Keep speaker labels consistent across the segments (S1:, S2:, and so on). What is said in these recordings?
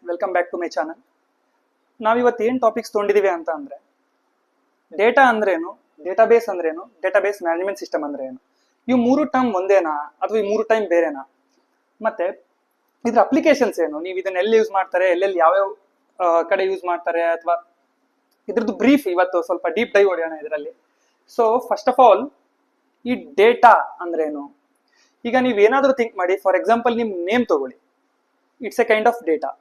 S1: Welcome back to my channel. ನಾವಿವತ್ತು ಏನು topics ತೊಗೊಂಡಿದೀವಿ ಅಂತ ಅಂದ್ರೆ ಡೇಟಾ ಅಂದ್ರೇನು, ಡೇಟಾಬೇಸ್ ಅಂದ್ರೇನು, ಡೇಟಾಬೇಸ್ ಮ್ಯಾನೇಜ್ಮೆಂಟ್ ಸಿಸ್ಟಮ್ ಅಂದ್ರೆ ಏನು. ಇವು ಮೂರು ಟರ್ಮ್ ಒಂದೇನಾ ಅಥವಾ ಈ ಮೂರು ಟೈಮ್ ಬೇರೆನಾ, ಮತ್ತೆ ಇದ್ರ ಅಪ್ಲಿಕೇಶನ್ಸ್ ಏನು, ನೀವು ಇದನ್ನ ಎಲ್ಲಿ ಯೂಸ್ ಮಾಡ್ತಾರೆ, ಎಲ್ಲೆಲ್ಲಿ ಯಾವ್ಯಾವ ಕಡೆ ಯೂಸ್ ಮಾಡ್ತಾರೆ, ಅಥವಾ ಇದ್ರದ್ದು ಬ್ರೀಫ್ ಇವತ್ತು ಸ್ವಲ್ಪ ಡೀಪ್ ಡೈವ್ ಹೊಡೆಯೋಣ ಇದರಲ್ಲಿ. ಸೊ ಫಸ್ಟ್ ಆಫ್ ಆಲ್, ಈ ಡೇಟಾ ಅಂದ್ರೇನು. ಈಗ ನೀವೇನಾದ್ರೂ ಥಿಂಕ್ ಮಾಡಿ, ಫಾರ್ ಎಕ್ಸಾಂಪಲ್ ನಿಮ್ ನೇಮ್ ತಗೊಳ್ಳಿ, it's A kind of data.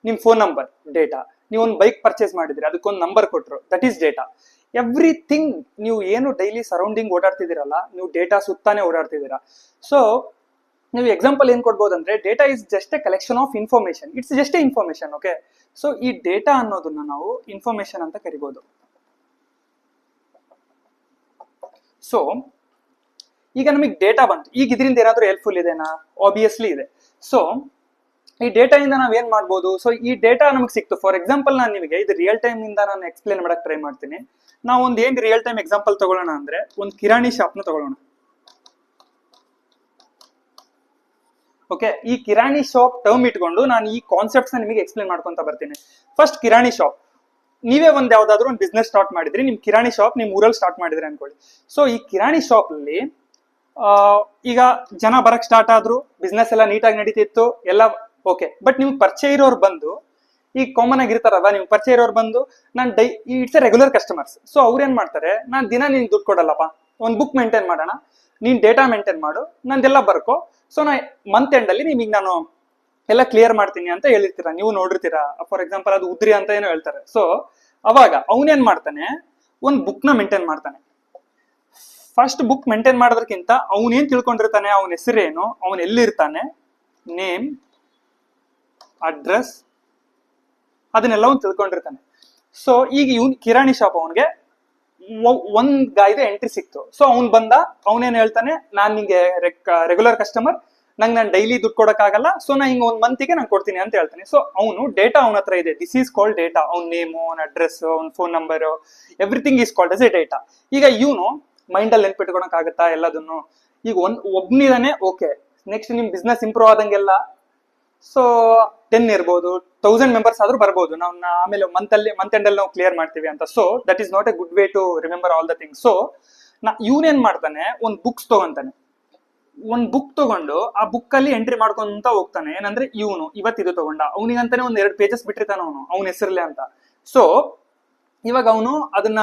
S1: ನಿಮ್ ಫೋನ್ ನಂಬರ್ ಡೇಟಾ. ನೀವು ಒಂದು ಬೈಕ್ ಪರ್ಚೇಸ್ ಮಾಡಿದ್ರಿ, ಅದಕ್ಕೊಂದು ನಂಬರ್ ಕೊಟ್ಟರು, ದಟ್ ಈಸ್ ಡೇಟಾ. ಎವ್ರಿಥಿಂಗ್ ನೀವು ಏನು ಡೈಲಿ ಸರೌಂಡಿಂಗ್ ಓಡಾಡ್ತಿದ್ದೀರಲ್ಲ, ನೀವು ಡೇಟಾ ಸುತ್ತಾನೆ ಓಡಾಡ್ತಿದ್ದೀರಾ. ಸೊ ನೀವು ಎಕ್ಸಾಂಪಲ್ ಏನ್ ಕೊಡ್ಬೋದು ಅಂದ್ರೆ, data is just A collection of information. It's just A information. Okay, so ಈ ಡೇಟಾ ಅನ್ನೋದನ್ನ ನಾವು ಇನ್ಫಾರ್ಮೇಶನ್ ಅಂತ ಕರಿಬಹುದು. ಸೊ ಈಗ ನಮಗೆ ಡೇಟಾ ಬಂತು, ಈಗ ಇದರಿಂದ ಏನಾದ್ರೂ ಹೆಲ್ಪ್ಫುಲ್ ಇದೆನಾ? ಆಬ್ವಿಯಸ್ಲಿ ಇದೆ. ಸೊ ಈ ಡೇಟಾ ಇಂದ ನಾವ್ ಏನ್ ಮಾಡ್ಬೋದು? ಸೊ ಈ ಡೇಟಾ ನಮಗೆ ಸಿಕ್ತು. ಫಾರ್ ಎಕ್ಸಾಂಪಲ್ ನಾನು ನಿಮಗೆ ಇದು ರಿಯಲ್ ಟೈಮ್ ಇಂದ ನಾನು ಎಕ್ಸ್ಪ್ಲೇನ್ ಮಾಡಕ್ ಟ್ರೈ ಮಾಡ್ತೀನಿ. ನಾವು ಒಂದು ಏನ್ ರಿಯಲ್ ಟೈಮ್ ಎಕ್ಸಾಂಪಲ್ ತಗೊಳ್ಳೋಣ ಅಂದ್ರೆ, ಒಂದು ಕಿರಾಣಿ ಶಾಪ್ ನ ತಗೊಳ್ಳೋಣ. ಓಕೆ, ಈ ಕಿರಾಣಿ ಶಾಪ್ ಟರ್ಮ್ ಇಟ್ಕೊಂಡು ನಾನು ಈ ಕಾನ್ಸೆಪ್ಟ್ಸ್ ನಿಮಗೆ ಎಕ್ಸ್ಪ್ಲೇನ್ ಮಾಡ್ಕೊಂತ ಬರ್ತೀನಿ. ಫಸ್ಟ್ ಕಿರಾಣಿ ಶಾಪ್. ನೀವೇ ಒಂದ್ ಯಾವ್ದಾದ್ರು ಒಂದು ಬಿಸ್ನೆಸ್ ಸ್ಟಾರ್ಟ್ ಮಾಡಿದ್ರಿ, ನಿಮ್ ಕಿರಾಣಿ ಶಾಪ್ ನಿಮ್ ಊರಲ್ಲಿ ಸ್ಟಾರ್ಟ್ ಮಾಡಿದ್ರಿ ಅನ್ಕೊಳ್ಳಿ. ಸೊ ಈ ಕಿರಾಣಿ ಶಾಪ್ ಅಲ್ಲಿ ಈಗ ಜನ ಬರಕ್ ಸ್ಟಾರ್ಟ್ ಆದ್ರು, ಬಿಸ್ನೆಸ್ ಎಲ್ಲ ನೀಟಾಗಿ ನಡೀತಿತ್ತು, ಎಲ್ಲ ಓಕೆ. ಬಟ್ ನಿಮ್ಗೆ ಪರಿಚಯ ಇರೋರು ಬಂದು, ಈಗ ಕಾಮನ್ ಆಗಿರ್ತಾರಲ್ಲ, ನಿಮ್ಗೆ ಪರಿಚಯ ಇರೋರು ಬಂದು, ನಾನು it's A regular customers. So ಅವ್ರೇನ್ ಮಾಡ್ತಾರೆ, ನಾನು ದಿನ ನಿನ್ಗೆ ದುಡ್ಡು ಕೊಡಲ್ಲಪ್ಪ, ಒಂದು ಬುಕ್ ಮೇಂಟೈನ್ ಮಾಡೋಣ, ನೀನ್ ಡೇಟಾ ಮೇಂಟೈನ್ ಮಾಡು, ನಂದೆಲ್ಲ ಬರ್ಕೋ. ಸೊ ನಾ ಮಂತ್ ಎಂಡ್ ಅಲ್ಲಿ ನಿಮಗೆ ನಾನು ಎಲ್ಲ ಕ್ಲಿಯರ್ ಮಾಡ್ತೀನಿ ಅಂತ ಹೇಳಿರ್ತೀರಾ, ನೀವು ನೋಡಿರ್ತೀರಾ. ಫಾರ್ ಎಕ್ಸಾಂಪಲ್ ಅದು ಉದ್ರಿ ಅಂತ ಏನೋ ಹೇಳ್ತಾರೆ. ಸೊ ಅವಾಗ ಅವನೇನ್ ಮಾಡ್ತಾನೆ, ಒಂದು ಬುಕ್ ನ ಮೇಂಟೈನ್ ಮಾಡ್ತಾನೆ. ಫಸ್ಟ್ ಬುಕ್ ಮೇಂಟೈನ್ ಮಾಡೋದಕ್ಕಿಂತ ಅವನೇನ್ ತಿಳ್ಕೊಂಡಿರ್ತಾನೆ, ಅವನ ಹೆಸರೇನು, ಅವನ್ ಎಲ್ಲಿರ್ತಾನೆ, ನೇಮ್, ಅಡ್ರೆಸ್, ಅದನ್ನೆಲ್ಲ ಅವ್ನು ತಿಳ್ಕೊಂಡಿರ್ತಾನೆ. ಸೊ ಈಗ ಇವ್ನ್ ಕಿರಾಣಿ ಶಾಪ್ ಅವನ್ಗೆ ಒಂದ್ ಗಾಯ್ದು ಎಂಟ್ರಿ ಸಿಕ್ತು. ಸೊ ಅವ್ನ್ ಬಂದ, ಅವನೇನ್ ಹೇಳ್ತಾನೆ, ನಾನ್ ನಿಂಗೆ ರೆಗ್ಯುಲರ್ ಕಸ್ಟಮರ್, ನಂಗೆ ನಾನು ಡೈಲಿ ದುಡ್ಡು ಕೊಡಕ್ಕಾಗಲ್ಲ, ಸೊ ನಾ ಹಿಂಗ ಒಂದ್ ಮಂತಿಗೆ ನಾನು ಕೊಡ್ತೀನಿ ಅಂತ ಹೇಳ್ತಾನೆ. ಸೊ ಅವನು ಡೇಟಾ ಅವನ ಹತ್ರ ಇದೆ. This is called data. ಅವ್ನ ನೇಮು, ಅವ್ನ ಅಡ್ರೆಸ್, ಅವ್ನ phone number, everything is called as A data. ಈಗ ಇವನು ಮೈಂಡ್ ಅಲ್ಲಿ ನೆನ್ಪಿಟ್ಕೊಳಕ್ ಆಗುತ್ತಾ ಎಲ್ಲದನ್ನು? ಈಗ ಒಬ್ನಿದಾನೆ, ಓಕೆ. ನೆಕ್ಸ್ಟ್ ನಿಮ್ ಬಿಸ್ನೆಸ್ ಇಂಪ್ರೂವ್ ಆದಂಗೆಲ್ಲ, ಸೊ 10 ಇರ್ಬೋದು, 1000 ಮೆಂಬರ್ಸ್ ಆದ್ರೂ ಬರ್ಬೋದು. ನಾವು ಆಮೇಲೆ ಮಂತ್ ಎಂಡ್ ಅಲ್ಲಿ ನಾವು ಕ್ಲಿಯರ್ ಮಾಡ್ತೀವಿ ಅಂತ. So that is not a good way to remember all the things. So ಇವನೇನ್ ಮಾಡ್ತಾನೆ, ಒಂದ್ ಬುಕ್ಸ್ ತಗೊಂತಾನೆ. ಒಂದ್ ಬುಕ್ ತಗೊಂಡು ಆ ಬುಕ್ ಅಲ್ಲಿ ಎಂಟ್ರಿ ಮಾಡ್ಕೊಂತ ಹೋಗ್ತಾನೆ. ಏನಂದ್ರೆ ಇವನು ಇವತ್ತು ಇದು ತಗೊಂಡ, ಅವನಿಗಂತಾನೆ ಒಂದ್ 2 ಪೇಜಸ್ ಬಿಟ್ಟಿರ್ತಾನೆ ಅವನ ಹೆಸರ್ಲೆ ಅಂತ. ಸೊ ಇವಾಗ ಅವನು ಅದನ್ನ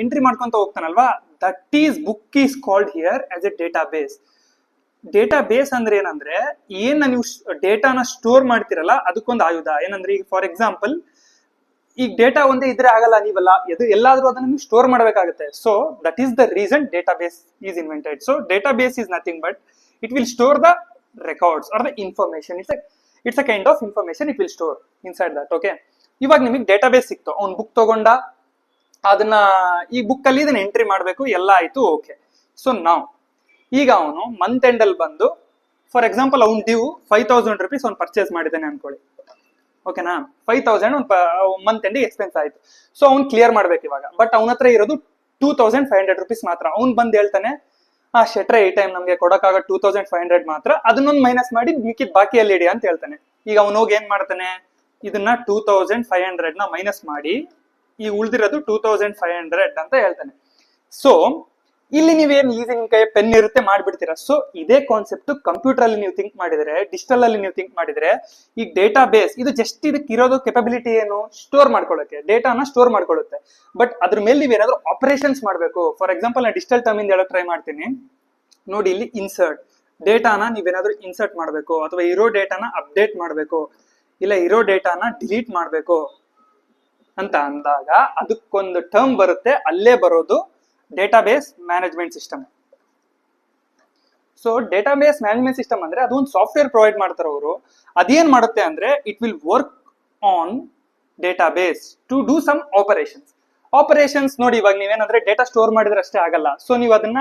S1: ಎಂಟ್ರಿ ಮಾಡ್ಕೊಂತ ಹೋಗ್ತಾನಲ್ವಾ, that is book is called here as a database. Database ಅಂದ್ರೆ ಏನಂದ್ರೆ, ಏನ್ ನೀವು ಡೇಟಾನ ಸ್ಟೋರ್ ಮಾಡ್ತಿರಲ್ಲ, ಅದಕ್ಕೊಂದು ಆಯುಧ. ಏನಂದ್ರೆ ಈಗ ಫಾರ್ ಎಕ್ಸಾಂಪಲ್, ಈಗ ಡೇಟಾ ಒಂದೇ ಇದ್ರೆ ಆಗಲ್ಲ, ನೀವೆಲ್ಲ ಎಲ್ಲಾದ್ರೂ ಅದನ್ನ ನೀವು ಸ್ಟೋರ್ ಮಾಡಬೇಕಾಗುತ್ತೆ. So that is the reason data base is invented. So data base is nothing but it will store the records are the information. It's a kind of information it will store inside that. Okay, ಇವಾಗ ನಿಮಗೆ data base ಸಿಕ್ತು. ಅವ್ನ್ book ತಗೊಂಡ, ಅದನ್ನ ಈ book ಅಲ್ಲಿ ಇದನ್ನ entry ಮಾಡ್ಬೇಕು, ಎಲ್ಲ ಆಯ್ತು, ಓಕೆ. ಸೊ ಈಗ ಅವನು ಮಂತ್ ಎಂಡ್ ಅಲ್ಲಿ ಬಂದು, ಫಾರ್ ಎಕ್ಸಾಂಪಲ್ ಅವ್ನು ಡ್ಯೂ 5000 rupees ಅವ್ನು ಪರ್ಚೇಸ್ ಮಾಡಿದ್ದಾನೆ ಅನ್ಕೊಳ್ಳಿ. ಓಕೆನಾ, 5000 ಮಂತ್ ಎಂಡ್ ಎಕ್ಸ್ಪೆನ್ಸ್ ಆಯ್ತು. ಸೊ ಅವ್ನು ಕ್ಲಿಯರ್ ಮಾಡ್ಬೇಕು ಇವಾಗ. ಬಟ್ ಅವನ ಹತ್ರ ಇರೋದು 2500 rupees ಮಾತ್ರ. ಅವ್ನು ಬಂದ್ ಹೇಳ್ತಾನೆ, ಶೆಟ್ರೆ ಈ ಟೈಮ್ ನಮ್ಗೆ ಕೊಡಕ್ಕಾಗ 2500 ಮಾತ್ರ, ಅದನ್ನೊಂದು ಮೈನಸ್ ಮಾಡಿ ಮಿಕ್ಕಿದ್ ಬಾಕಿಯಲ್ಲಿ ಇಡಿ ಅಂತ ಹೇಳ್ತಾನೆ. ಈಗ ಅವನು ಹೋಗಿ ಏನ್ ಮಾಡ್ತಾನೆ, ಇದನ್ನ 2500 ನ ಮೈನಸ್ ಮಾಡಿ ಈಗ ಉಳ್ದಿರೋದು 2500 ಅಂತ ಹೇಳ್ತಾನೆ. ಸೊ ಇಲ್ಲಿ ನೀವೇನು ಈಸಿ ನಿಮ್ ಕೈ ಪೆನ್ ಇರುತ್ತೆ ಮಾಡ್ಬಿಡ್ತೀರಾ. ಸೊ ಇದೇ ಕಾನ್ಸೆಪ್ಟ್ ಕಂಪ್ಯೂಟರ್ ಅಲ್ಲಿ ನೀವು ಥಿಂಕ್ ಮಾಡಿದ್ರೆ, ಡಿಜಿಟಲ್ ಅಲ್ಲಿ ನೀವು ಥಿಂಕ್ ಮಾಡಿದ್ರೆ, ಈ ಡೇಟಾ ಬೇಸ್ ಇದು ಜಸ್ಟ್ ಇದಕ್ಕೆ ಇರೋದು ಕೆಪಬಿಲಿಟಿ ಏನು, ಸ್ಟೋರ್ ಮಾಡ್ಕೊಳ್ಳೋಕೆ, ಡೇಟಾನ ಸ್ಟೋರ್ ಮಾಡ್ಕೊಳ್ಳುತ್ತೆ. ಬಟ್ ಅದ್ರ ಮೇಲೆ ನೀವೇನಾದ್ರೂ ಆಪರೇಷನ್ಸ್ ಮಾಡ್ಬೇಕು. ಫಾರ್ ಎಕ್ಸಾಂಪಲ್ ನಾನು ಡಿಜಿಟಲ್ ಟರ್ಮ್ ಇಂದ ಹೇಳಕ್ ಟ್ರೈ ಮಾಡ್ತೀನಿ. ನೋಡಿ, ಇಲ್ಲಿ ಇನ್ಸರ್ಟ್ ಡೇಟಾನ ನೀವೇನಾದ್ರೂ ಇನ್ಸರ್ಟ್ ಮಾಡ್ಬೇಕು, ಅಥವಾ ಇರೋ ಡೇಟಾನ ಅಪ್ಡೇಟ್ ಮಾಡ್ಬೇಕು, ಇಲ್ಲ ಇರೋ ಡೇಟಾನ ಡಿಲೀಟ್ ಮಾಡ್ಬೇಕು ಅಂತ ಅಂದಾಗ ಅದಕ್ಕೊಂದು ಟರ್ಮ್ ಬರುತ್ತೆ. ಅಲ್ಲೇ ಬರೋದು database management system. So database management system ಅಂದ್ರೆ ಅದೊಂದು ಸಾಫ್ಟ್ವೇರ್ ಪ್ರೊವೈಡ್ ಮಾಡ್ತಾರೆ ಅವರು. ಅದೇನ್ ಮಾಡುತ್ತೆ ಅಂದ್ರೆ, it will work on database to do some operations. ನೋಡಿ, ಇವಾಗ ನೀವೇನಂದ್ರೆ ಡೇಟಾ ಸ್ಟೋರ್ ಮಾಡಿದ್ರೆ ಅಷ್ಟೇ ಆಗಲ್ಲ. ಸೊ ನೀವು ಅದನ್ನ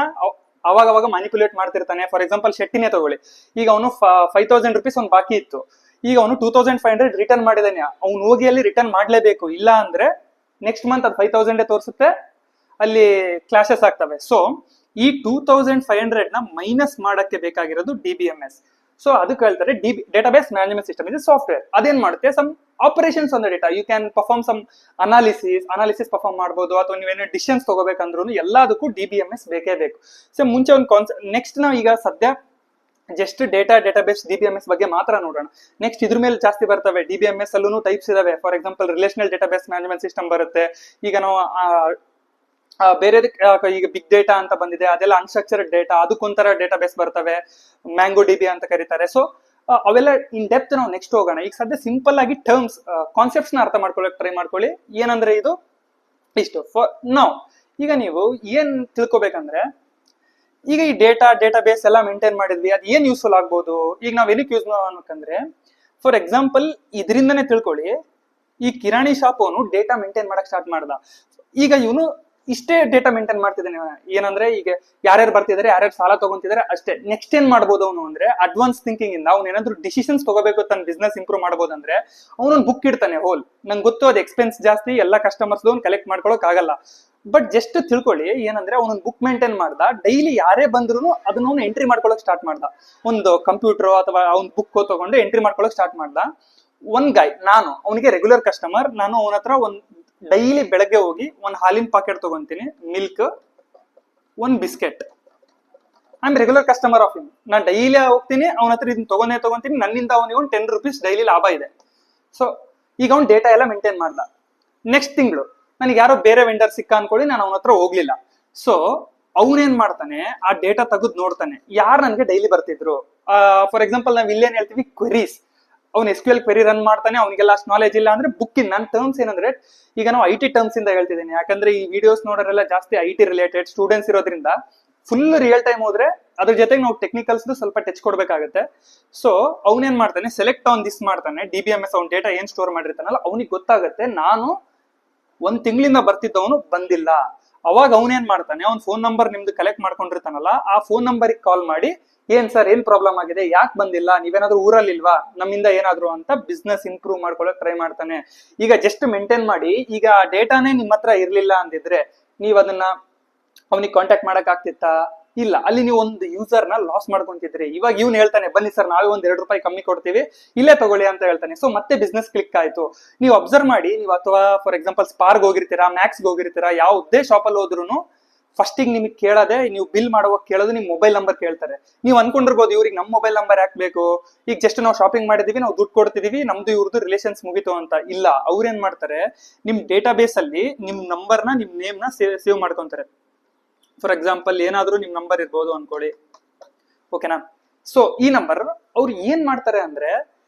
S1: ಅವಾಗ ಮ್ಯಾನಿಪುಲೇಟ್ ಮಾಡ್ತಿರ್ತಾನೆ. ಫಾರ್ ಎಕ್ಸಾಂಪಲ್ ಶೆಟ್ಟಿನೇ ತಗೊಳ್ಳಿ. ಈಗ ಅವನು 5000 rupees ಅವ್ನು ಬಾಕಿ ಇತ್ತು, ಈಗ ಅವನು 2500 ರಿಟರ್ನ್ ಮಾಡಿದಾನೆ. ಅವ್ನು ಹೋಗಿ ಅಲ್ಲಿ ರಿಟರ್ನ್ ಮಾಡ್ಲೇಬೇಕು, ಇಲ್ಲ ಅಂದ್ರೆ ನೆಕ್ಸ್ಟ್ ಮಂತ್ ಅದು 5000 ತೋರಿಸುತ್ತೆ, ಅಲ್ಲಿ ಕ್ಲಾಶಸ್ ಆಗ್ತವೆ. ಸೊ ಈ 2500 ನ ಮೈನಸ್ ಮಾಡಕ್ಕೆ ಬೇಕಾಗಿರೋದು DBMS. ಸೊ ಅದಕ್ಕೆ ಹೇಳ್ತಾರೆ ಡೇಟಾಬೇಸ್ ಮ್ಯಾನೇಜ್ಮೆಂಟ್ ಸಿಸ್ಟಮ್ ಇದು ಸಾಫ್ಟ್ವೇರ್. ಅದೇನ್ ಮಾಡುತ್ತೆ, some operations on the data. You can perform some analysis perform ಮಾಡ್ಬೋದು, ಅಥವಾ ನೀವೇನೋ ಡಿಸಿಷನ್ಸ್ ತಗೋಬೇಕಂದ್ರೂ ಎಲ್ಲದಕ್ಕೂ DBMS ಬೇಕೇ ಬೇಕು. ಸೊ ಮುಂಚೆ ಒಂದು ಕಾನ್ಸೆಪ್ಟ್, ನೆಕ್ಸ್ಟ್ ನಾವು ಈಗ ಸದ್ಯ ಜಸ್ಟ್ ಡೇಟಾಬೇಸ್ DBMS ಬಗ್ಗೆ ಮಾತ್ರ ನೋಡೋಣ. ನೆಕ್ಸ್ಟ್ ಇದ್ರ ಮೇಲೆ ಜಾಸ್ತಿ ಬರ್ತವೆ. DBMS ಅಲ್ಲೂ ಟೈಪ್ಸ್ ಇದಾವೆ. For example relational database management system ಬರುತ್ತೆ. ಈಗ ನಾವು ಬೇರೆ ಈಗ ಬಿಗ್ ಡೇಟಾ ಅಂತ ಬಂದಿದೆ, ಅದೆಲ್ಲ ಅನ್ಸ್ಟ್ರಕ್ಚರ್ಡ್ ಡೇಟಾ, ಅದಕ್ಕೊಂಥರ ಡೇಟಾಬೇಸ್ ಬರ್ತವೆ, ಮ್ಯಾಂಗೋ DB ಅಂತ ಕರೀತಾರೆ. ಸೊ ಅವೆಲ್ಲ ಇನ್ ಡೆಪ್ತ್ ನಾವು ನೆಕ್ಸ್ಟ್ ಹೋಗೋಣ. ಈಗ ಸದ್ಯ ಸಿಂಪಲ್ ಆಗಿ ಟರ್ಮ್ಸ್ ಕಾನ್ಸೆಪ್ಟ್ಸ್ ನ ಅರ್ಥ ಮಾಡ್ಕೊಳ್ಳೋಕೆ ಟ್ರೈ ಮಾಡ್ಕೊಳ್ಳಿ. ಏನಂದ್ರೆ ಇದು ಇಷ್ಟು ನಾವು ಈಗ ನೀವು ಏನ್ ತಿಳ್ಕೊಬೇಕಂದ್ರೆ, ಈಗ ಈ ಡೇಟಾಬೇಸ್ ಎಲ್ಲ ಮೇಂಟೈನ್ ಮಾಡಿದ್ವಿ, ಅದು ಏನ್ ಯೂಸ್ಫುಲ್ ಆಗ್ಬೋದು. ಈಗ ನಾವ್ ಏನಕ್ಕೆ ಯೂಸ್ ಮಾಡ್ಬೇಕಂದ್ರೆ, ಫಾರ್ ಎಕ್ಸಾಂಪಲ್ ಇದರಿಂದನೇ ತಿಳ್ಕೊಳ್ಳಿ. ಈ ಕಿರಾಣಿ ಶಾಪ್ ಅವನು ಡೇಟಾ ಮೇಂಟೈನ್ ಮಾಡಕ್ ಸ್ಟಾರ್ಟ್ ಮಾಡ್ದ. ಈಗ ಇವನು ಇಷ್ಟೇ ಡೇಟಾ ಮೇಂಟೈನ್ ಮಾಡ್ತಿದ್ದಾನೆ. ಏನಂದ್ರೆ ಈಗ ಯಾರ್ಯಾರು ಬರ್ತಿದಾರೆ, ಯಾರ್ಯಾರು ಸಾಲ ತಗೊಂತಿದಾರೆ ಅಷ್ಟೇ. ನೆಕ್ಸ್ಟ್ ಏನ್ ಮಾಡ್ಬೋದು ಅವನು ಅಂದ್ರೆ, ಅಡ್ವಾನ್ಸ್ ಥಿಂಕಿಂಗ್ ಇಂದ ಅವ್ನು ಏನಾದ್ರು ಡಿಸಿಷನ್ಸ್ ತಗೋಬೇಕು, ತನ್ನ ಬಿಸ್ನೆಸ್ ಇಂಪ್ರೂವ್ ಮಾಡ್ಬೋದಂದ್ರೆ ಅವನೊಂದು ಬುಕ್ ಇಡ್ತಾನೆ ಹೋಲ್. ನಂಗೆ ಗೊತ್ತು ಅದು ಎಕ್ಸ್ಪೆನ್ಸ್ ಜಾಸ್ತಿ, ಎಲ್ಲ ಕಸ್ಟಮರ್ಸ್ ಕಲೆಕ್ಟ್ ಮಾಡ್ಕೊಳಕ್ ಆಗಲ್ಲ. ಬಟ್ ಜಸ್ಟ್ ತಿಳ್ಕೊಳ್ಳಿ, ಏನಂದ್ರೆ ಅವನೊಂದು ಬುಕ್ ಮೇಂಟೈನ್ ಮಾಡ್ದ. ಡೈಲಿ ಯಾರೇ ಬಂದ್ರು ಅದನ್ನ ಎಂಟ್ರಿ ಮಾಡ್ಕೊಳಕ್ ಸ್ಟಾರ್ಟ್ ಮಾಡ್ದ. ಒಂದು ಕಂಪ್ಯೂಟರ್ ಅಥವಾ ಅವ್ನ್ ಬುಕ್ ತಗೊಂಡು ಎಂಟ್ರಿ ಮಾಡ್ಕೊಳಕ್ ಸ್ಟಾರ್ಟ್ ಮಾಡ್ದ. ಒಂದ್ ಗಾಯ್, ನಾನು ಅವನಿಗೆ ರೆಗ್ಯುಲರ್ ಕಸ್ಟಮರ್. ನಾನು ಅವನ ಹತ್ರ ಒಂದ್ ಡೈಲಿ ಬೆಳಗ್ಗೆ ಹೋಗಿ ಒಂದ್ ಹಾಲಿನ ಪಾಕೆಟ್ ತಗೊಂತೀನಿ, ಮಿಲ್ಕ್, ಒಂದ್ biscuit. I am regular customer of him. ನಾನು ಡೈಲಿ ಹೋಗ್ತೀನಿ ಅವನ ಹತ್ರ, ಇದನ್ನ ತಗೊಂತೀನಿ. ನನ್ನಿಂದ ಅವನಿಗೆ ಒಂದು 10 ರೂಪೀಸ್ ಡೈಲಿ ಲಾಭ ಇದೆ. ಸೊ ಈಗ ಅವ್ನು ಡೇಟಾ ಎಲ್ಲ ಮೇಂಟೈನ್ ಮಾಡ್ದ. ನೆಕ್ಸ್ಟ್ ತಿಂಗಳು ನನಗೆ ಯಾರೋ ಬೇರೆ ವೆಂಡರ್ ಸಿಕ್ಕ ಅನ್ಕೊಳ್ಳಿ, ನಾನು ಅವನ ಹತ್ರ ಹೋಗ್ಲಿಲ್ಲ. ಸೊ ಅವನೇನ್ ಮಾಡ್ತಾನೆ, ಆ ಡೇಟಾ ತೆಗೆದು ನೋಡ್ತಾನೆ, ಯಾರು ನನಗೆ ಡೈಲಿ ಬರ್ತಿದ್ರು. ಫಾರ್ ಎಕ್ಸಾಂಪಲ್ ನಾವ್ ಇಲ್ಲೇನ್ ಹೇಳ್ತೀವಿ, ಕ್ವೆರೀಸ್. ಅವ್ನು SQL ಕ್ವೆರಿ ರನ್ ಮಾಡ್ತಾನೆ, ಅವನಿಗೆಲ್ಲ ಅಷ್ಟು ನಾಲೆಜ್ ಇಲ್ಲ ಅಂದ್ರೆ ಬುಕ್ ಇನ್. ನನ್ನ ಟರ್ಮ್ಸ್ ಏನಂದ್ರೆ, ಈಗ ನಾವು IT ಟರ್ಮ್ಸ್ ಇಂದ ಹೇಳ್ತಿದ್ದೀನಿ, ಯಾಕಂದ್ರೆ ಈ ವಿಡಿಯೋಸ್ ನೋಡೋರೆಲ್ಲ ಜಾಸ್ತಿ IT ರಿಲೇಟೆಡ್ ಸ್ಟೂಡೆಂಟ್ಸ್ ಇರೋದ್ರಿಂದ ಫುಲ್ ರಿಯಲ್ ಟೈಮ್ ಹೋದ್ರೆ ಅದ್ರ ಜೊತೆಗೆ ನಾವು ಟೆಕ್ನಿಕಲ್ಸ್ ಸ್ವಲ್ಪ ಟಚ್ ಕೊಡ್ಬೇಕಾಗುತ್ತೆ. ಸೊ ಅವನೇನ್ ಮಾಡ್ತಾನೆ, ಸೆಲೆಕ್ಟ್ ಆನ್ ದಿಸ್ ಮಾಡ್ತಾನೆ. DBMS ಅವ್ನ ಡೇಟಾ ಏನ್ ಸ್ಟೋರ್ ಮಾಡಿರ್ತಾನಲ್ಲ, ಅವನಿಗೆ ಗೊತ್ತಾಗುತ್ತೆ ನಾನು ಒಂದ್ ತಿಂಗಳಿಂದ ಬರ್ತಿದ್ದವನು ಬಂದಿಲ್ಲ. ಅವಾಗ ಅವನೇನ್ ಮಾಡ್ತಾನೆ, ಅವ್ನ ಫೋನ್ ನಂಬರ್ ನಿಮ್ದು ಕಲೆಕ್ಟ್ ಮಾಡ್ಕೊಂಡಿರ್ತಾನಲ್ಲ, ಆ ಫೋನ್ ನಂಬರ್ಗೆ ಕಾಲ್ ಮಾಡಿ, ಏನ್ ಸರ್ ಏನ್ ಪ್ರಾಬ್ಲಮ್ ಆಗಿದೆ, ಯಾಕೆ ಬಂದಿಲ್ಲ, ನೀವೇನಾದ್ರೂ ಊರಲ್ಲಿ ಇಲ್ವಾ, ನಮ್ಮಿಂದ ಏನಾದ್ರು ಅಂತ ಬಿಸ್ನೆಸ್ ಇಂಪ್ರೂವ್ ಮಾಡ್ಕೊಳಕ್ ಟ್ರೈ ಮಾಡ್ತಾನೆ. ಈಗ ಜಸ್ಟ್ ಮೇಂಟೈನ್ ಮಾಡಿ, ಈಗ ಡೇಟಾನೇ ನಿಮ್ಮ ಹತ್ರ ಇರ್ಲಿಲ್ಲ ಅಂದಿದ್ರೆ ನೀವ್ ಅದನ್ನ ಅವನಿಗೆ ಕಾಂಟ್ಯಾಕ್ಟ್ ಮಾಡಕ್ ಆಗ್ತಿತ್ತಾ? ಇಲ್ಲ. ಅಲ್ಲಿ ನೀವು ಒಂದು ಯೂಸರ್ ನ ಲಾಸ್ ಮಾಡ್ಕೊಂತಿದ್ರಿ. ಇವಾಗ ಇವ್ನು ಹೇಳ್ತಾನೆ, ಬನ್ನಿ ಸರ್ ನಾವೇ ಒಂದ್ 2 ರೂಪಾಯಿ ಕಮ್ಮಿ ಕೊಡ್ತೀವಿ, ಇಲ್ಲೇ ತಗೊಳ್ಳಿ ಅಂತ ಹೇಳ್ತಾನೆ. ಸೊ ಮತ್ತೆ ಬಿಸ್ನೆಸ್ ಕ್ಲಿಕ್ ಆಯ್ತು. ನೀವು ಅಬ್ಸರ್ವ್ ಮಾಡಿ, ನೀವು ಅಥವಾ ಫಾರ್ ಎಕ್ಸಾಂಪಲ್ ಸ್ಪಾರ್ಗ್ ಹೋಗಿರ್ತೀರಾ, ಮ್ಯಾಕ್ಸ್ಗೆ ಹೋಗಿರ್ತೀರಾ, ಯಾವುದೇ ಶಾಪಲ್ಲಿ ಹೋದ್ರು ಫಸ್ಟಿಗೆ ನಿಮಗೆ ಕೇಳದೆ, ನೀವು ಬಿಲ್ ಮಾಡುವಾಗ ಕೇಳೋದು ನಿಮ್ ಮೊಬೈಲ್ ನಂಬರ್ ಕೇಳ್ತಾರೆ. ನೀವು ಅನ್ಕೊಂಡಿರ್ಬೋದು, ಇವ್ರಿಗೆ ನಮ್ ಮೊಬೈಲ್ ನಂಬರ್ ಯಾಕೆ ಬೇಕು, ಈಗ ಜಸ್ಟ್ ನಾವು ಶಾಪಿಂಗ್ ಮಾಡಿದೀವಿ, ನಾವು ದುಡ್ಡು ಕೊಡ್ತಿದೀವಿ, ನಮ್ದು ಇವ್ರದ್ದು ರಿಲೇಷನ್ಸ್ ಮುಗಿತು ಅಂತ. ಇಲ್ಲ, ಅವ್ರೇನ್ ಮಾಡ್ತಾರೆ, ನಿಮ್ ಡೇಟಾ ಬೇಸ್ ಅಲ್ಲಿ ನಿಮ್ ನಂಬರ್ನ, ನಿಮ್ ನೇಮ್ ನ ಸೇವ್ ಮಾಡ್ಕೊಂತಾರೆ. ಫಾರ್ ಎಕ್ಸಾಂಪಲ್ ಏನಾದ್ರೂ ನಿಮ್ ನಂಬರ್ ಇರ್ಬೋದು ಅನ್ಕೊಳ್ಳಿ, ಓಕೆನಾ. ಸೊ ಈ ನಂಬರ್ ಅವ್ರು ಏನ್ ಮಾಡ್ತಾರೆ ಅಂದ್ರೆ,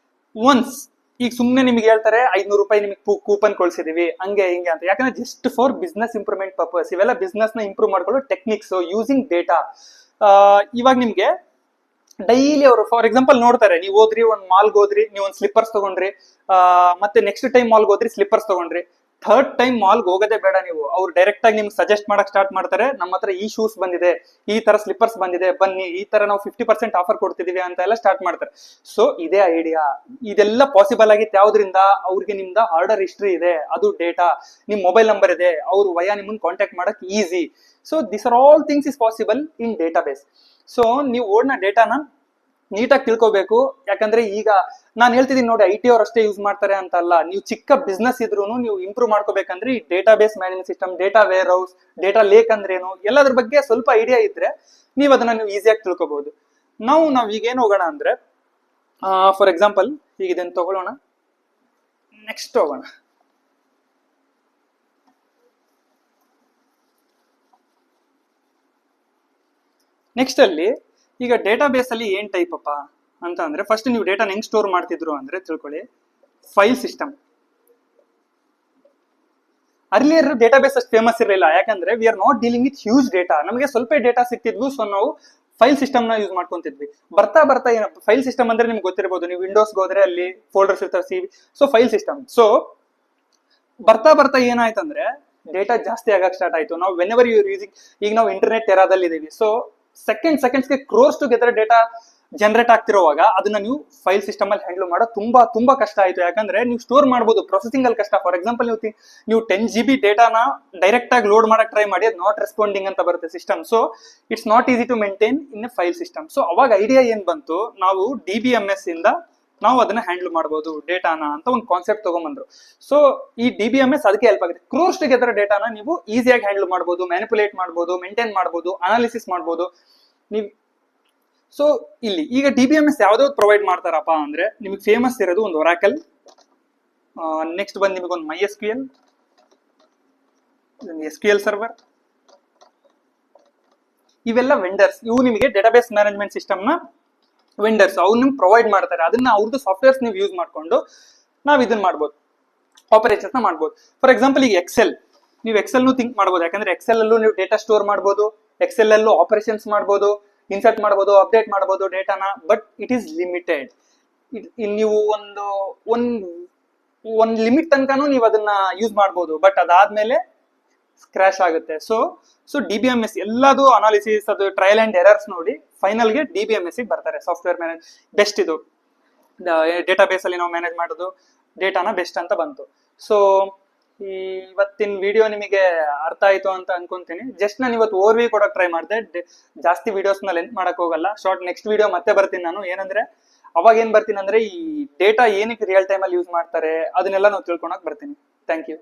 S1: ಒನ್ಸ್ ಈಗ ಸುಮ್ನೆ ನಿಮ್ಗೆ ಹೇಳ್ತಾರೆ 500 ರೂಪಾಯಿ ನಿಮಗೆ ಕೂಪನ್ ಕಳ್ಸಿದೀವಿ, ಹಂಗೆ ಹಿಂಗೆ ಅಂತ. ಯಾಕಂದ್ರೆ just for business improvement purpose. ಇವೆಲ್ಲ ಬಿಸ್ನೆಸ್ ನ ಇಂಪ್ರೂವ್ ಮಾಡ್ಕೊಳ್ಳೋ ಟೆಕ್ನಿಕ್ಸ್ ಯೂಸಿಂಗ್ ಡೇಟಾ. ಇವಾಗ ನಿಮ್ಗೆ ಡೈಲಿ ಅವರು ಫಾರ್ ಎಕ್ಸಾಂಪಲ್ ನೋಡ್ತಾರೆ, ನೀವು ಹೋದ್ರಿ ಒಂದ್ ಮಾಲ್ಗೆ ಹೋದ್ರಿ, ನೀವು ಒಂದ್ ಸ್ಲಿಪ್ಪರ್ಸ್ ತಗೊಂಡ್ರಿ, ಮತ್ತೆ ನೆಕ್ಸ್ಟ್ ಟೈಮ್ ಮಾಲ್ಗೆ ಹೋದ್ರಿ ಸ್ಲಿಪ್ಪರ್ಸ್ ತಗೊಂಡ್ರಿ, ಥರ್ಡ್ ಟೈಮ್ ಮಾಲ್ಗೆ ಹೋಗೋದೇ ಬೇಡ ನೀವು. ಅವ್ರು ಡೈರೆಕ್ಟ್ ಆಗಿ ನಿಮ್ಗೆ ಸಜೆಸ್ಟ್ ಮಾಡಕ್ ಸ್ಟಾರ್ಟ್ ಮಾಡ್ತಾರೆ, ನಮ್ಮ ಹತ್ರ ಈ ಶೂಸ್ ಬಂದಿದೆ, ಈ ತರ ಸ್ಲಿಪ್ಪರ್ಸ್ ಬಂದಿದೆ, ಬನ್ನಿ, ಈ ತರ ನಾವು 50% ಆಫರ್ ಕೊಡ್ತಿದೀವಿ ಅಂತ ಎಲ್ಲ ಸ್ಟಾರ್ಟ್ ಮಾಡ್ತಾರೆ. ಸೊ ಇದೇ ಐಡಿಯಾ. ಇದೆಲ್ಲ ಪಾಸಿಬಲ್ ಆಗಿತ್ತು ಯಾವ್ದ್ರಿಂದ, ಅವ್ರಿಗೆ ನಿಮ್ದ ಆರ್ಡರ್ ಹಿಸ್ಟ್ರಿ ಇದೆ, ಅದು ಡೇಟಾ, ನಿಮ್ ಮೊಬೈಲ್ ನಂಬರ್ ಇದೆ, ಅವ್ರು ವಯಾ ನಿಮ್ಮನ್ನ ಕಾಂಟ್ಯಾಕ್ಟ್ ಮಾಡಕ್ easy. So this are all things is possible in data base. So ನೀವು ಓಡ್ನ ಡೇಟಾನ ನೀಟಾಗಿ ತಿಳ್ಕೋಬೇಕು. ಯಾಕಂದ್ರೆ ಈಗ ನಾನು ಹೇಳ್ತಿದ್ದೀನಿ ನೋಡಿ, IT ಅವ್ರು ಅಷ್ಟೇ ಯೂಸ್ ಮಾಡ್ತಾರೆ ಅಂತ ಅಲ್ಲ. ನೀವು ಚಿಕ್ಕ ಬಿಸ್ನೆಸ್ ಇದ್ರು ನೀವು ಇಂಪ್ರೂವ್ ಮಾಡ್ಕೋಬೇಕಂದ್ರೆ ಈ database management system, data warehouse, data lake ಅಂದ್ರೆ ಏನು, ಎಲ್ಲದ್ರ ಬಗ್ಗೆ ಸ್ವಲ್ಪ ಐಡಿಯಾ ಇದ್ರೆ ನೀವು ಅದನ್ನ ನೀವು ಈಸಿಯಾಗಿ ತಿಳ್ಕೊಬಹುದು. ನಾವ್ ಈಗೇನು ಹೋಗೋಣ ಅಂದ್ರೆ, ಫಾರ್ ಎಕ್ಸಾಂಪಲ್ ಈಗ ಇದನ್ನ ತಗೊಳ್ಳೋಣ, ನೆಕ್ಸ್ಟ್ ಹೋಗೋಣ. ನೆಕ್ಸ್ಟ್ ಅಲ್ಲಿ ಈಗ ಡೇಟಾ ಬೇಸ್ ಅಲ್ಲಿ ಏನ್ ಟೈಪ್ ಅಪ್ಪ ಅಂತ ಅಂದ್ರೆ, ಫಸ್ಟ್ ನೀವು ಡೇಟಾ ಹೆಂಗ್ ಸ್ಟೋರ್ ಮಾಡ್ತಿದ್ರು ಅಂದ್ರೆ ತಿಳ್ಕೊಳ್ಳಿ. File system. Earlier data base ಅಷ್ಟು ಫೇಮಸ್ ಇರಲಿಲ್ಲ, ಯಾಕಂದ್ರೆ we are not dealing with huge data. ನಮಗೆ ಸ್ವಲ್ಪ ಡೇಟಾ ಸಿಕ್ತಿದ್ವು, ಸೊ ನಾವು ಫೈಲ್ ಸಿಸ್ಟಮ್ ನ ಯೂಸ್ ಮಾಡ್ಕೊಂತಿದ್ವಿ. ಬರ್ತಾ ಏನಪ್ಪ ಫೈಲ್ ಸಿಸ್ಟಮ್ ಅಂದ್ರೆ ನಿಮ್ಗೆ ಗೊತ್ತಿರಬಹುದು, ನೀವು ವಿಂಡೋಸ್ಗೆ ಹೋದ್ರೆ ಅಲ್ಲಿ ಫೋಲ್ಡರ್ಸ್ ಇರ್ತಾವೆ, CV. So file system. So ಬರ್ತಾ ಏನಾಯ್ತಂದ್ರೆ ಡೇಟಾ ಜಾಸ್ತಿ ಆಗಕ್ ಸ್ಟಾರ್ಟ್ ಆಯ್ತು. ನಾವು ವೆನ್ ಎವರ್ ಯೂರ್ ಯೂಸಿಂಗ್, ಈಗ ನಾವು ಇಂಟರ್ನೆಟ್ ಎರಾದಲ್ಲಿ ಇದೀವಿ. ಸೊ ಸೆಕೆಂಡ್ಸ್ಗೆ ಕ್ರೋರ್ಸ್ ಟುಗೆದರ್ ಡೇಟಾ ಜನರೇಟ್ ಆಗ್ತಿರುವಾಗ ಅದನ್ನ ನೀವು ಫೈಲ್ ಸಿಸ್ಟಮ್ ಅಲ್ಲಿ ಹ್ಯಾಂಡಲ್ ಮಾಡೋ ತುಂಬಾ ಕಷ್ಟ ಆಯ್ತು. ಯಾಕಂದ್ರೆ ನೀವು ಸ್ಟೋರ್ ಮಾಡ್ಬೋದು, ಪ್ರೊಸೆಸಿಂಗ್ ಅಲ್ಲಿ ಕಷ್ಟ. ಫಾರ್ ಎಕ್ಸಾಂಪಲ್ ನೀವು 10 GB ಡೇಟಾನ ಡೈರೆಕ್ಟ್ ಆಗಿ ಲೋಡ್ ಮಾಡಕ್ ಟ್ರೈ ಮಾಡಿ, ಅದು ನಾಟ್ ರೆಸ್ಪಾಂಡಿಂಗ್ ಅಂತ ಬರುತ್ತೆ system. So it's not easy to maintain in a file system. So ಅವಾಗ ಐಡಿಯಾ ಏನ್ ಬಂತು, ನಾವು DBMS ಇಂದ ನಾವು ಅದನ್ನ ಹ್ಯಾಂಡಲ್ ಮಾಡಬಹುದು ಡೇಟಾನ ಅಂತ ಒಂದು ಕಾನ್ಸೆಪ್ಟ್ ತಗೊಂಡ್ಬಂದ್ರು. ಸೊ ಈ DBMS ಅದಕ್ಕೆ ಹೆಲ್ಪ್ ಆಗುತ್ತೆ. ಕ್ರೋಸ್ ಟುಗೆದರ್ ಡೇಟಾನ ನೀವು ಈಸಿಯಾಗಿ ಹ್ಯಾಂಡಲ್ ಮಾಡಬಹುದು, ಮ್ಯಾನಿಪುಲೇಟ್ ಮಾಡಬಹುದು, ಮೇಂಟೈನ್ ಮಾಡಬಹುದು, ಅನಾಲಿಸಿಸ್ ಮಾಡಬಹುದು ನೀವು. ಸೊ ಇಲ್ಲಿ ಈಗ DBMS ಯಾವ್ದಾವ್ದು ಪ್ರೊವೈಡ್ ಮಾಡ್ತಾರಪ್ಪ ಅಂದ್ರೆ, ನಿಮಗೆ ಫೇಮಸ್ ಇರೋದು ಒಂದು ಒರಾಕಲ್, ನೆಕ್ಸ್ಟ್ ಬಂದು ನಿಮಗೆ ಒಂದು MySQL, SQL ಸರ್ವರ್. ಇವೆಲ್ಲ ವೆಂಡರ್ಸ್, ಇವು ನಿಮಗೆ ಡೇಟಾಬೇಸ್ ಮ್ಯಾನೇಜ್ಮೆಂಟ್ ಸಿಸ್ಟಮ್ ನ ವೆಂಡರ್ಸ್. ಅವ್ರು ನಿಮ್ಗೆ ಪ್ರೊವೈಡ್ ಮಾಡ್ತಾರೆ. ಅದನ್ನ ಅವ್ರದ್ದು ಸಾಫ್ಟ್ವೇರ್ಸ್ ನೀವು ಯೂಸ್ ಮಾಡ್ಕೊಂಡು ನಾವು ಇದನ್ನ ಮಾಡ್ಬೋದು, ಆಪರೇಷನ್ಸ್ ನ ಮಾಡ್ಬೋದು. ಫಾರ್ ಎಕ್ಸಾಂಪಲ್ ಈಗ ಎಕ್ಸೆಲ್, ನೀವು ಎಕ್ಸೆಲ್ ನು ಥಿಂಕ್ ಮಾಡ್ಬೋದು. ಯಾಕಂದ್ರೆ ಎಕ್ಸೆಲ್ ಅಲ್ಲೂ ನೀವು ಡೇಟಾ ಸ್ಟೋರ್ ಮಾಡ್ಬೋದು, ಎಕ್ಸೆಲ್ ಅಲ್ಲೂ ಆಪರೇಷನ್ಸ್ ಮಾಡ್ಬೋದು, ಇನ್ಸರ್ಟ್ ಮಾಡ್ಬೋದು, ಅಪ್ಡೇಟ್ ಮಾಡ್ಬೋದು ಡೇಟಾನ. But it is limited. ನೀವು ಒಂದು ಲಿಮಿಟ್ ತನಕನೂ ನೀವು ಅದನ್ನ ಯೂಸ್ ಮಾಡ್ಬೋದು, ಬಟ್ ಅದಾದ್ಮೇಲೆ ಕ್ರಾಶ್ ಆಗುತ್ತೆ. ಸೊ DBMS ಎಲ್ಲದು ಅನಾಲಿಸಿಸ್, ಅದು ಟ್ರಯಲ್ ಅಂಡ್ ಎರರ್ಸ್ ನೋಡಿ ಫೈನಲ್ಗೆ DBMS ಗೆ ಬರ್ತಾರೆ. ಸಾಫ್ಟ್ವೇರ್ ಮ್ಯಾನೇಜ್ ಬೆಸ್ಟ್, ಇದು ಡೇಟಾಬೇಸ್ ಅಲ್ಲಿ ನಾವು ಮ್ಯಾನೇಜ್ ಮಾಡೋದು ಡೇಟಾನ ಬೆಸ್ಟ್ ಅಂತ ಬಂತು. ಸೊ ಇವತ್ತಿನ ವಿಡಿಯೋ ನಿಮಗೆ ಅರ್ಥ ಆಯ್ತು ಅಂತ ಅನ್ಕೊಂತೀನಿ. ಜಸ್ಟ್ ನಾನು ಇವತ್ತು ಓವರ್ವ್ಯೂ ಕೊಡಕ್ ಟ್ರೈ ಮಾಡಿದೆ, ಜಾಸ್ತಿ ವಿಡಿಯೋಸ್ನ ಲೆಂತ್ ಮಾಡಕ್ ಹೋಗಲ್ಲ. ಶಾರ್ಟ್ ನೆಕ್ಸ್ಟ್ ವಿಡಿಯೋ ಮತ್ತೆ ಬರ್ತೀನಿ ನಾನು. ಏನಂದ್ರೆ ಅವಾಗ ಏನ್ ಬರ್ತೀನಿ ಅಂದ್ರೆ, ಈ ಡೇಟಾ ಏನಕ್ಕೆ ರಿಯಲ್ ಟೈಮ್ ಅಲ್ಲಿ ಯೂಸ್ ಮಾಡ್ತಾರೆ ಅದನ್ನೆಲ್ಲ ನಾವು ತಿಳ್ಕೊಳಕ್ ಬರ್ತೀನಿ. Thank you.